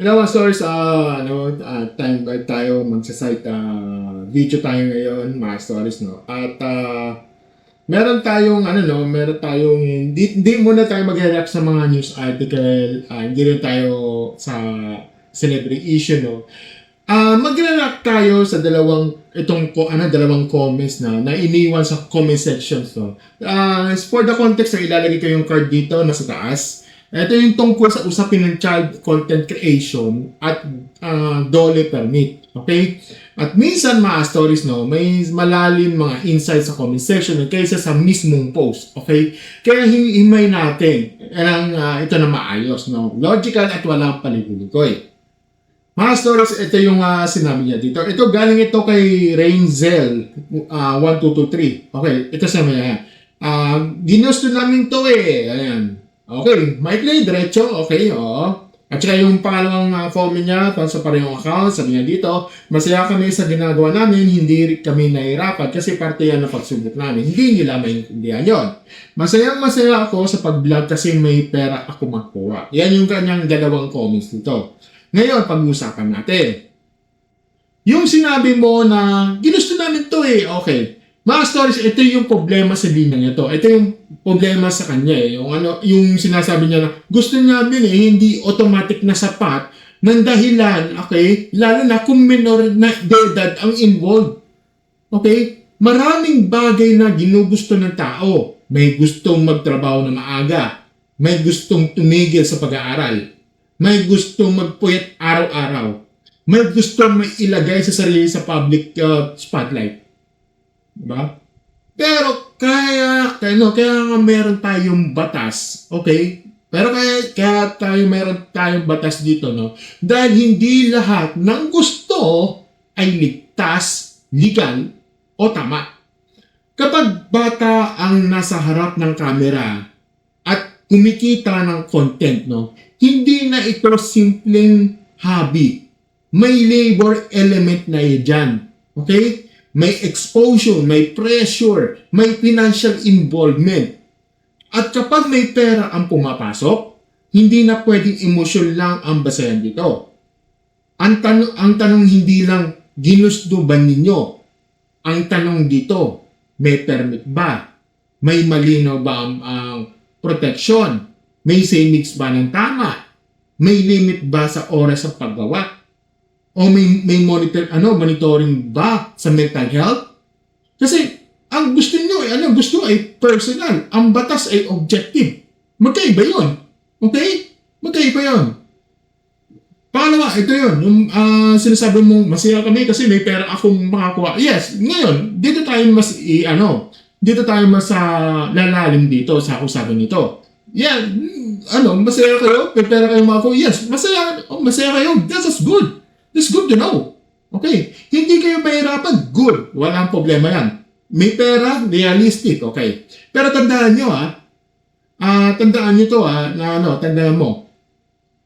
Hello mga stores, time guide tayo, magsa-site video tayo ngayon mga stories, no? At meron tayong meron tayong hindi muna tayo mag-react sa mga news article, hindi rin tayo sa celebrity issue, no? Magre-react tayo sa dalawang comments na iniwan sa comment sections, no. For the context, ilalagay ko yung card dito nasa taas. Ito yung tungkol sa usapin ng child content creation at DOLE permit. Okay? At minsan mga stories, no, may malalim mga insights sa comment section kaysa sa mismong post. Okay? Kaya himay natin ito na maayos, no? Logical at walang paliguligoy. Mga stories, ito yung sinabi niya dito. Ito galing ito kay Rainzel 1223. Okay, ito sabi niya. Ginusto namin to eh. Ayan. Okay, Mike diretso. Okay, oo. At saka yung pangalawang comment niya, sa parehong account, sabi niya dito, masaya kami sa ginagawa namin, hindi kami nahirapan kasi parte yan ng pagsubok namin. Hindi nila maintindihan yun. Masaya ako sa pag-vlog kasi may pera ako makuha. Yan yung kanyang dalawang comments dito. Ngayon, pag-usapan natin. Yung sinabi mo na, ginusto namin to eh, okay. Mga stories, ito yung problema sa linya niya to. Ito yung problema sa kanya eh. Yung sinasabi niya na, gusto namin eh, hindi automatic na sapat ng dahilan, okay? Lalo na kung minor na edad ang involved. Okay? Maraming bagay na ginugusto ng tao. May gustong magtrabaho na maaga. May gustong tumigil sa pag-aaral. May gustong magpuyat araw-araw. May gustong may ilagay sa sarili sa public spotlight. Diba? Pero kaya nga meron tayong batas, okay? Pero kaya meron tayong batas dito, no? Dahil hindi lahat ng gusto ay ligtas, legal, o tama. Kapag bata ang nasa harap ng camera at kumikita ng content, no? Hindi na ito simpleng hobby. May labor element na yan. Okay? May exposure, may pressure, may financial involvement. At kapag may pera ang pumapasok, hindi na pwedeng emosyon lang ang basayan dito. Ang tanong hindi lang, ginusto ba ninyo? Ang tanong dito, may permit ba? May malinaw ba ang protection? May savings ba ng tama? May limit ba sa oras sa paggawa? O may monitoring ba sa mental health? Kasi ang gusto nyo gusto ay personal. Ang batas ay objective. Magkaiba yun. Okay? Magkaiba yun. Pangalawa, ito yun. Yung sinasabi mo, masaya kami kasi may pera akong makakuha. Yes, ngayon, dito tayo mas lalalim dito sa usapan nito. Yeah, masaya kayo? May pera kayo makakuha? Yes, masaya kayo. That's good. That's good to know. Okay. Hindi kayo mahirapan. Good. Walang problema yan. May pera, realistic. Okay. Pero tandaan nyo tandaan mo,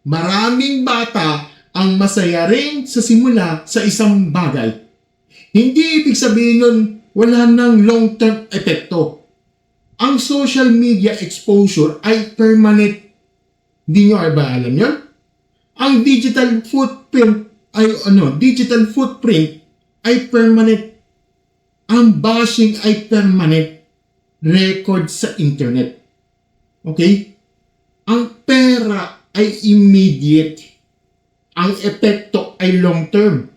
maraming bata ang masaya rin sa simula sa isang bagay. Hindi ibig sabihin nun, wala nang long-term epekto. Ang social media exposure ay permanent. Hindi nyo ba alam yun? Ang digital footprint ay permanent. Ang bashing ay permanent. Record sa internet. Okay? Ang pera ay immediate. Ang epekto ay long term.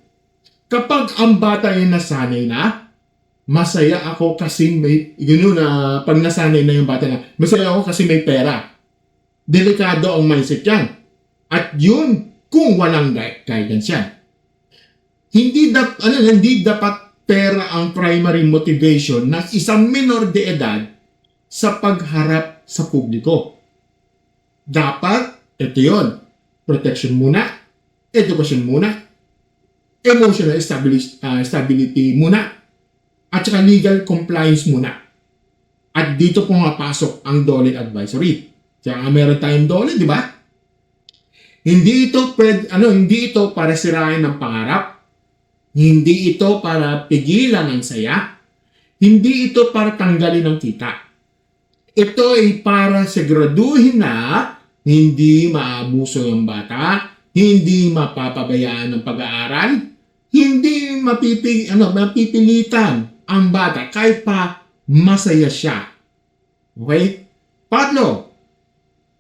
Kapag ang bata ay nasanay na, masaya ako kasi pag nasanay na yung bata na, masaya ako kasi may pera. Delikado ang mindset yan. At yun, kung walang guidance yan. Hindi dapat pera ang primary motivation ng isang minor de edad sa pagharap sa publiko. Dapat, ito yun, protection muna, education muna, emotional stability muna, at saka legal compliance muna. At dito pumapasok ang DOLE advisory. Kaya meron tayong DOLE, di ba? Hindi ito para sirain ng pangarap. Hindi ito para pigilan ang saya. Hindi ito para tanggalin ang kita. Ito ay para siguraduhin na hindi maabuso yung bata, hindi mapapabayaan ng pag-aaral, hindi mapipilitan ang bata kahit pa masaya siya. Okay? Patlo,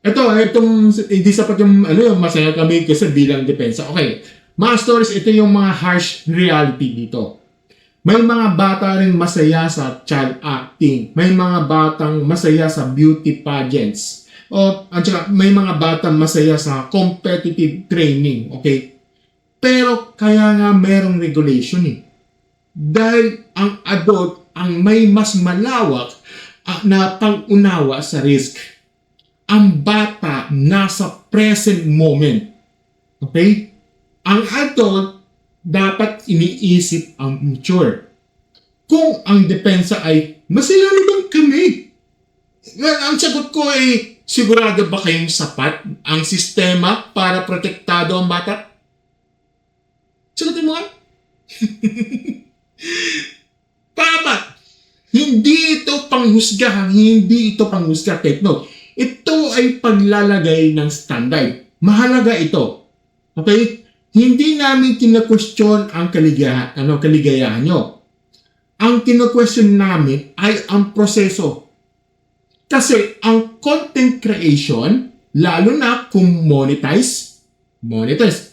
itong hindi sapat yung yung masaya kami kasi bilang depensa. Okay, mga stories, ito yung mga harsh reality dito. May mga bata rin masaya sa child acting. May mga batang masaya sa beauty pageants. At saka may mga batang masaya sa competitive training. Okay? Pero kaya nga merong regulation eh. Dahil ang adult ang may mas malawak na pang-unawa sa risk. Ang bata nasa present moment. Okay? Ang adult dapat iniisip ang future. Kung ang depensa ay masaya naman kami. Ang sagot ko ay sigurado ba kayong sapat ang sistema para protektado ang bata? Sagutin mo nga. Tama. Hindi ito panghusga. Hindi ito panghusga. Take note. Ito ay paglalagay ng standard. Mahalaga ito. Okay? Hindi namin kina-question ang kaligayahan nyo. Ang kina-question namin ay ang proseso. Kasi ang content creation, lalo na kung monetize.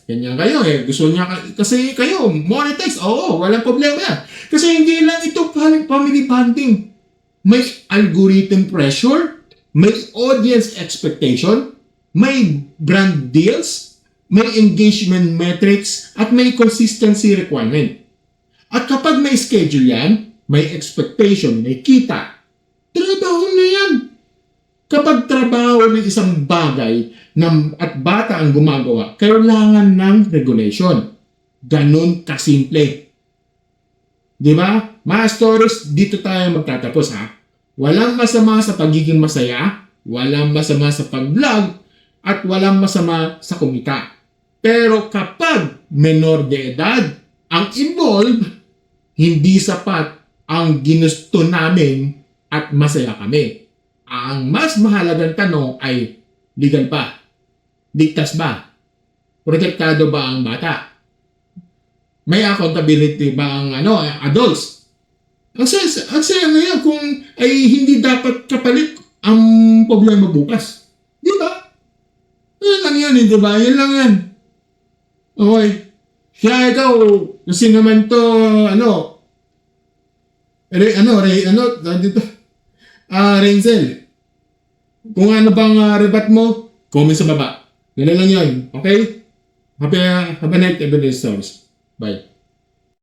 Ganyan kayo eh. Gusto niya kasi kayo, monetize. Oo, walang problema yan. Kasi hindi lang ito family bonding. May algorithm pressure, may audience expectation, may brand deals, may engagement metrics, at may consistency requirement. At kapag may schedule yan, may expectation, may kita, trabaho na yan. Kapag trabaho ng isang bagay at bata ang gumagawa, kailangan ng regulation. Ganun kasimple. Di ba? Mga stories, dito tayo magtatapos ha. Walang masama sa pagiging masaya, walang masama sa pag-vlog, at walang masama sa kumita. Pero kapag menor de edad ang involved, hindi sapat ang ginusto namin at masaya kami. Ang mas mahalagang tanong ay legal ba? Ligtas ba? Protektado ba ang bata? May accountability ba ang adults? Ang saya ngayon kung ay hindi dapat kapalit ang problema bukas. Di ba? Yan lang yan, di ba? Yan lang yan. Okay. Kaya ikaw, kasi naman to, Renzel. Kung ano bang rebat mo, comment sa baba. Yan lang yun. Okay? Have a night, everyday stories. Bye.